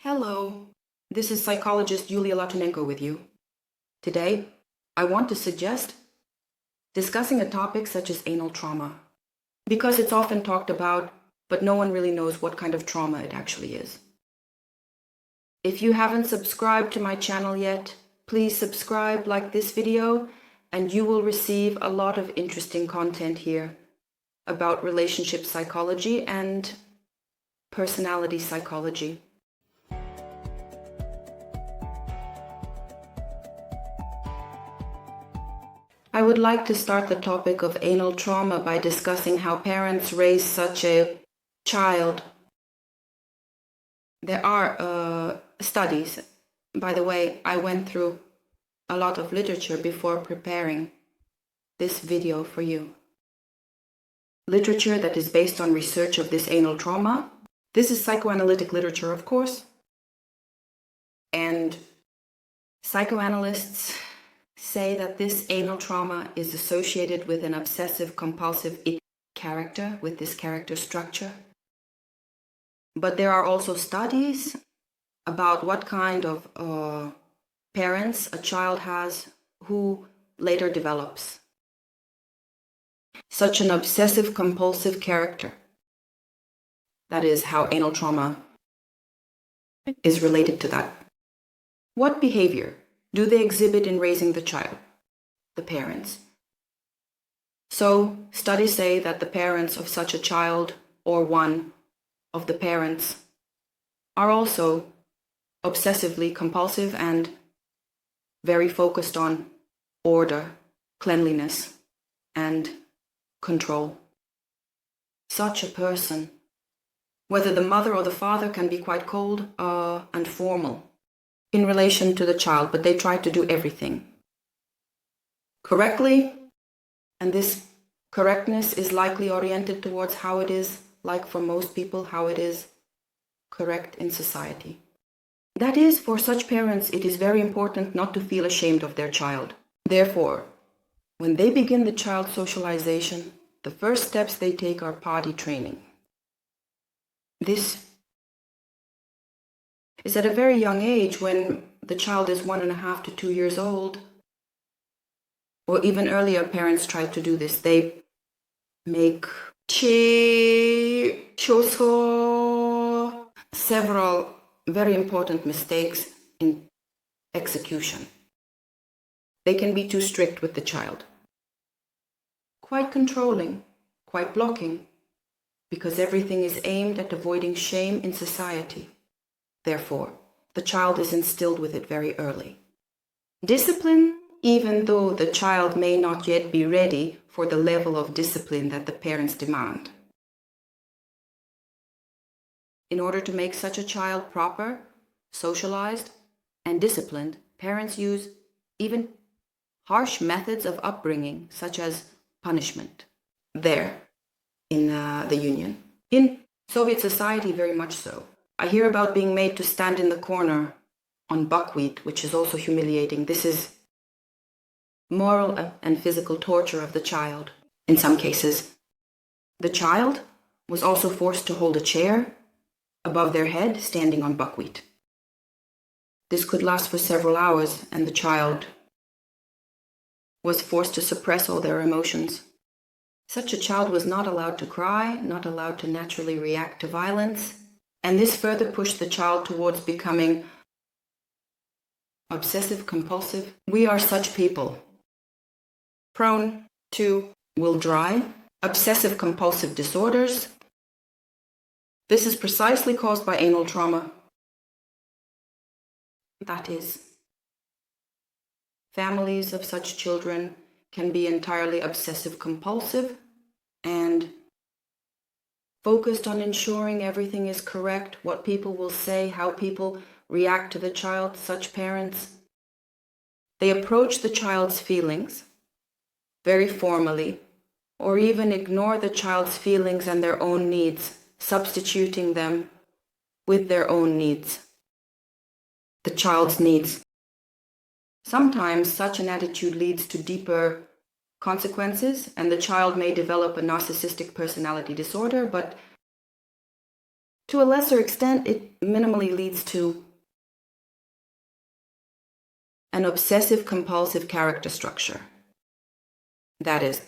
Hello, this is psychologist Yulia Latunenko with you. Today, I want to suggest discussing a topic such as anal trauma, because it's often talked about, but no one really knows what kind of trauma it actually is. If you haven't subscribed to my channel yet, please subscribe, like this video, and you will receive a lot of interesting content here about relationship psychology and personality psychology. I would like to start the topic of anal trauma by discussing how parents raise such a child. There are studies. By the way, I went through a lot of literature before preparing this video for you. Literature that is based on research of this anal trauma. This is psychoanalytic literature, of course. And psychoanalysts say that this anal trauma is associated with an obsessive-compulsive character, with this character structure. But there are also studies about what kind of parents a child has who later develops such an obsessive-compulsive character. That is how anal trauma is related to that. What behavior do they exhibit in raising the child, the parents? So, studies say that the parents of such a child, or one of the parents, are also obsessively compulsive and very focused on order, cleanliness, and control. Such a person, whether the mother or the father, can be quite cold and formal in relation to the child, but they try to do everything correctly, and this correctness is likely oriented towards how it is, like for most people, how it is correct in society. That is, for such parents, it is very important not to feel ashamed of their child. Therefore, when they begin the child socialization, the first steps they take are potty training. This is at a very young age, when the child is 1.5 to 2 years old, or even earlier. Parents try to do this. They make several very important mistakes in execution. They can be too strict with the child, quite controlling, quite blocking, because everything is aimed at avoiding shame in society. Therefore, the child is instilled with it very early. Discipline, even though the child may not yet be ready for the level of discipline that the parents demand. In order to make such a child proper, socialized, and disciplined, parents use even harsh methods of upbringing, such as punishment. There, in the Union. In Soviet society, very much so. I hear about being made to stand in the corner on buckwheat, which is also humiliating. This is moral and physical torture of the child, in some cases. The child was also forced to hold a chair above their head, standing on buckwheat. This could last for several hours, and the child was forced to suppress all their emotions. Such a child was not allowed to cry, not allowed to naturally react to violence, and this further pushed the child towards becoming obsessive-compulsive. We are such people, prone to will drive, obsessive-compulsive disorders. This is precisely caused by anal trauma. That is, families of such children can be entirely obsessive-compulsive and focused on ensuring everything is correct, what people will say, how people react to the child. Such parents, they approach the child's feelings very formally, or even ignore the child's feelings and their own needs, substituting them with their own needs, the child's needs. Sometimes such an attitude leads to deeper consequences, and the child may develop a narcissistic personality disorder, but To a lesser extent, it minimally leads to an obsessive-compulsive character structure. That is,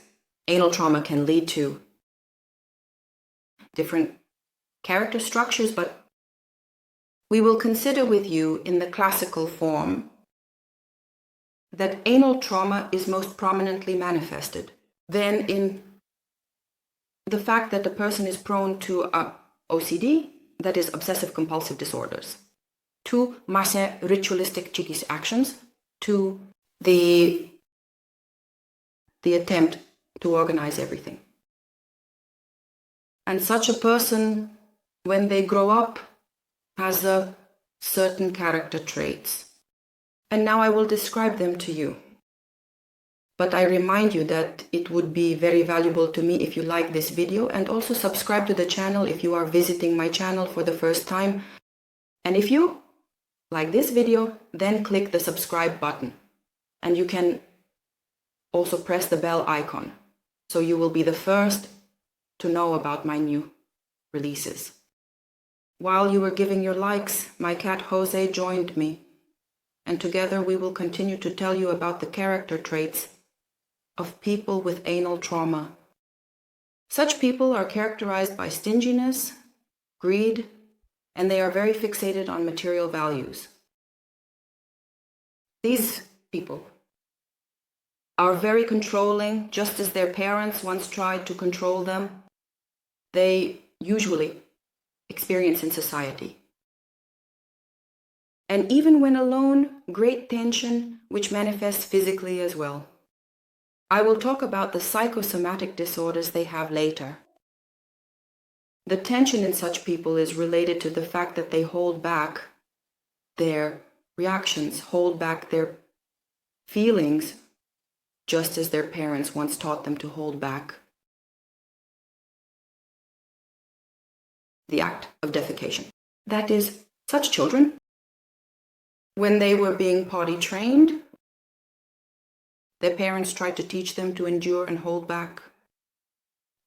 anal trauma can lead to different character structures, but we will consider with you in the classical form that anal trauma is most prominently manifested. Then in the fact that the person is prone to OCD, that is obsessive-compulsive disorders, to masse ritualistic cheeky actions, to the attempt to organize everything. And such a person, when they grow up, has a certain character traits. And now I will describe them to you. But I remind you that it would be very valuable to me if you like this video, and also subscribe to the channel if you are visiting my channel for the first time. And if you like this video, then click the subscribe button. And you can also press the bell icon, so you will be the first to know about my new releases. While you were giving your likes, my cat Jose joined me, and together we will continue to tell you about the character traits of people with anal trauma. Such people are characterized by stinginess, greed, and they are very fixated on material values. These people are very controlling, just as their parents once tried to control them. They usually experience in society. And even when alone, great tension, which manifests physically as well. I will talk about the psychosomatic disorders they have later. The tension in such people is related to the fact that they hold back their reactions, hold back their feelings, just as their parents once taught them to hold back the act of defecation. That is, such children, when they were being potty trained, their parents tried to teach them to endure and hold back.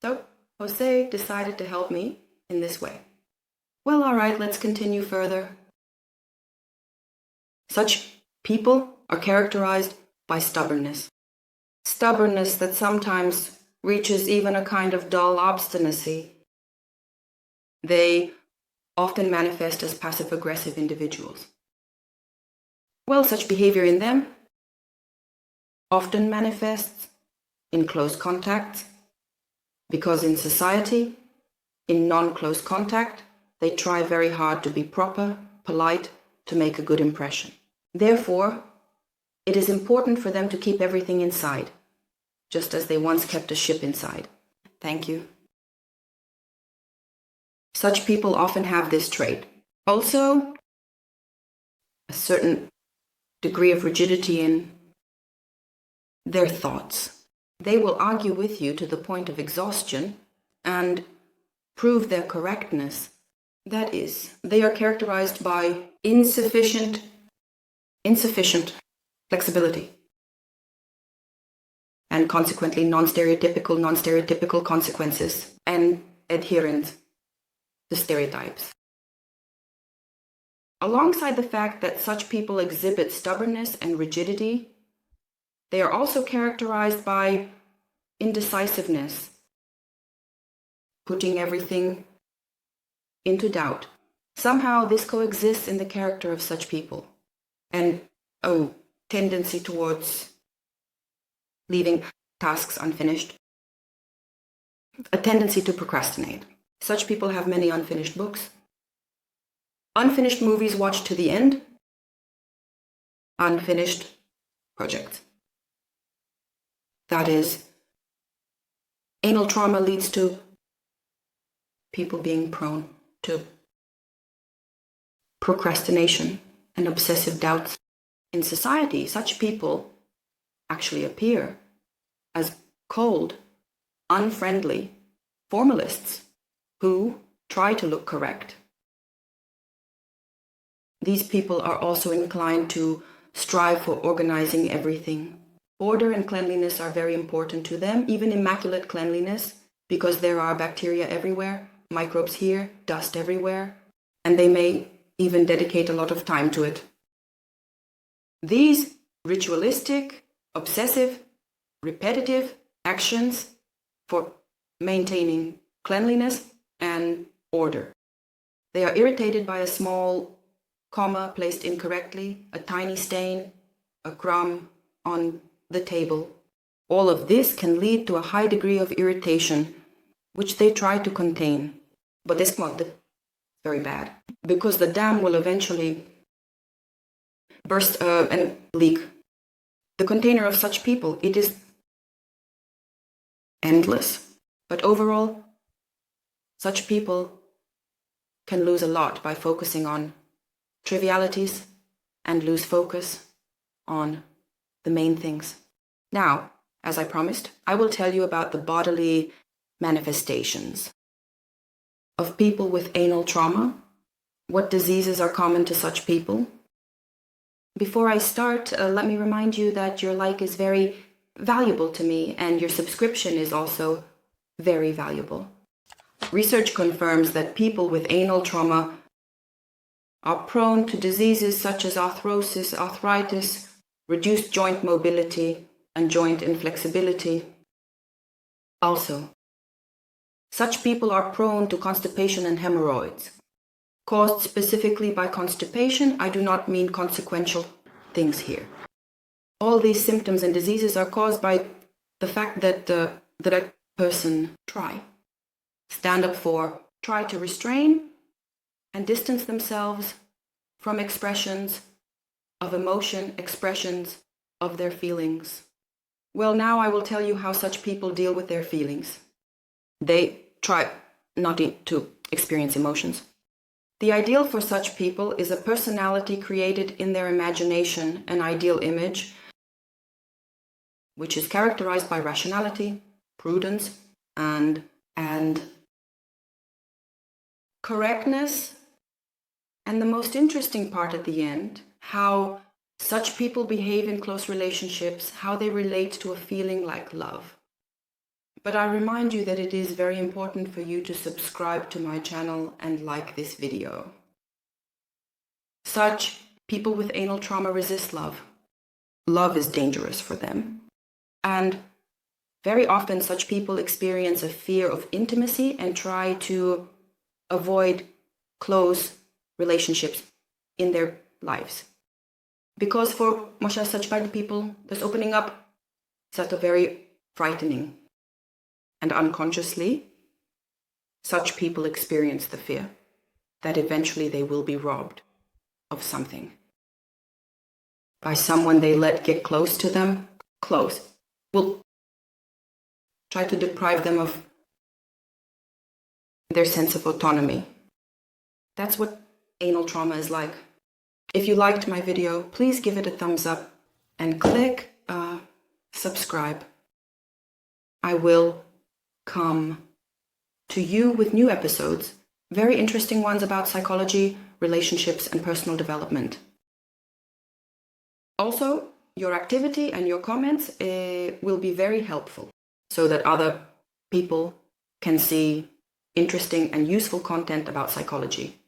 So Jose decided to help me in this way. Well, all right, let's continue further. Such people are characterized by stubbornness. Stubbornness that sometimes reaches even a kind of dull obstinacy. They often manifest as passive-aggressive individuals. Well, such behavior in them often manifests in close contact, because in society, in non-close contact, they try very hard to be proper, polite, to make a good impression. Therefore, it is important for them to keep everything inside, just as they once kept a ship inside. Thank you. Such people often have this trait. Also, a certain degree of rigidity in their thoughts. They will argue with you to the point of exhaustion and prove their correctness. That is, they are characterized by insufficient flexibility, and consequently non-stereotypical consequences, and adherence to stereotypes. Alongside the fact that such people exhibit stubbornness and rigidity, they are also characterized by indecisiveness, putting everything into doubt. Somehow this coexists in the character of such people, and tendency towards leaving tasks unfinished, a tendency to procrastinate. Such people have many unfinished books, unfinished movies watched to the end, unfinished projects. That is, anal trauma leads to people being prone to procrastination and obsessive doubts. In society, such people actually appear as cold, unfriendly formalists who try to look correct. These people are also inclined to strive for organizing everything. Order and cleanliness are very important to them, even immaculate cleanliness, because there are bacteria everywhere. microbes here, dust everywhere, and they may even dedicate a lot of time to it. These ritualistic, obsessive, repetitive actions for maintaining cleanliness and order. They are irritated by a small comma placed incorrectly, a tiny stain, a crumb on the table. All of this can lead to a high degree of irritation, which they try to contain. But this is very bad, because the dam will eventually burst and leak. The container of such people, it is endless. But overall, such people can lose a lot by focusing on trivialities and lose focus on the main things. Now, as I promised, I will tell you about the bodily manifestations of people with anal trauma, what diseases are common to such people. Before I start, let me remind you that your like is very valuable to me, and your subscription is also very valuable. Research confirms that people with anal trauma are prone to diseases such as arthrosis, arthritis, reduced joint mobility, and joint inflexibility. Also, such people are prone to constipation and hemorrhoids. Caused specifically by constipation, I do not mean consequential things here. All these symptoms and diseases are caused by the fact that a person stand up for, try to restrain and distance themselves from expressions of emotion, expressions of their feelings. Well, now I will tell you how such people deal with their feelings. They try not to experience emotions. The ideal for such people is a personality created in their imagination, an ideal image, which is characterized by rationality, prudence, and correctness. And the most interesting part at the end, how such people behave in close relationships, how they relate to a feeling like love. But I remind you that it is very important for you to subscribe to my channel and like this video. Such people with anal trauma resist love. Love is dangerous for them. And very often such people experience a fear of intimacy and try to avoid close relationships in their lives. Because for such kind of people, this opening up is very frightening. And unconsciously, such people experience the fear that eventually they will be robbed of something by someone they let get close to them. Close will try to deprive them of their sense of autonomy. That's what anal trauma is like. If you liked my video, please give it a thumbs up and click subscribe. I will come to you with new episodes, very interesting ones about psychology, relationships, and personal development. Also, your activity and your comments will be very helpful so that other people can see interesting and useful content about psychology.